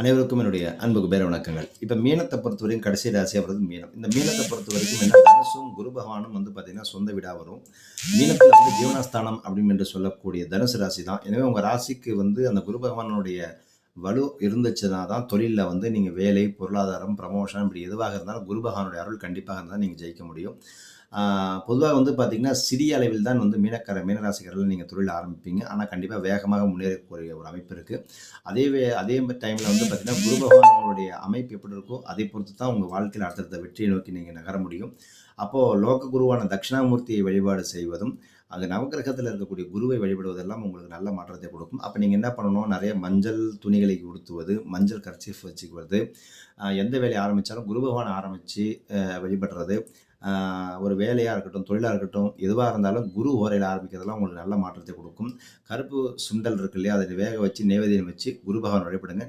அனைவருக்கும் என்னுடைய அன்பு குபேர வணக்கங்கள். இப்ப மீனத்த பொறுத்தவரைக்கும் கடைசி ராசியா வர்றது மீனம். இந்த மீனத்த பொறுத்தவரைக்கும் என்ன தனுசும், குரு பகவானும் வந்து பார்த்தீங்கன்னா, சொந்த வீடா வரும். மீனத்தில வந்து ஜீவனஸ்தானம் அப்படின்னு என்று சொல்லக்கூடிய தனுசு ராசி தான். எனவே உங்க ராசிக்கு வந்து அந்த குரு பகவானுடைய வலு இருந்துச்சுனா தான் தொழில்ல வந்து நீங்க வேலை, பொருளாதாரம், ப்ரமோஷன் இப்படி எதுவாக இருந்தாலும் குரு பகவானுடைய அருள் கண்டிப்பாக இருந்தா நீங்க ஜெயிக்க முடியும். ஆ பொதுவா வந்து பார்த்தீங்கன்னா, சிறிய அளவில் தான் வந்து மீனராசிக்காரர்கள் நீங்க தொழில் ஆரம்பிப்பீங்க. ஆனா கண்டிப்பா வேகமாக முன்னேறக்கூடிய ஒரு அமைப்பு இருக்கு. அதே டைம்ல வந்து பார்த்தீங்கன்னா, குரு பகவான் உங்களுடைய அமைப்பு எப்படி இருக்கோ, அதை பொறுத்து தான் உங்க வாழ்க்கையில அடுத்தடுத்த வெற்றியை நோக்கி நீங்க நகர முடியும். அப்போ லோக குருவான தட்சிணாமூர்த்தியை வழிபாடு செய்வதும், அங்க நவக்கிரகத்துல இருக்கக்கூடிய குருவை வழிபடுவதெல்லாம் உங்களுக்கு நல்ல மாற்றத்தை கொடுக்கும். அப்ப நீங்க என்ன பண்ணணும், நெறைய மஞ்சள் துணிகளை உடுத்துவது, மஞ்சள் கர்ச்சீஃப் வச்சுக்குவது, எந்த வேலைய ஆரம்பிச்சாலும் குரு பகவான ஆரம்பிச்சு வழிபடுறது, ஒரு வேலையா இருக்கட்டும், தொழிலா இருக்கட்டும், எதுவா இருந்தாலும் குரு ஹோரையில ஆரம்பிக்கிறதெல்லாம் உங்களுக்கு நல்ல மாற்றத்தை கொடுக்கும். கருப்பு சுண்டல் இருக்கு இல்லையா? அத வேக வச்சு நைவேத்தியம் வச்சு குரு பகவான வழிபடுங்க.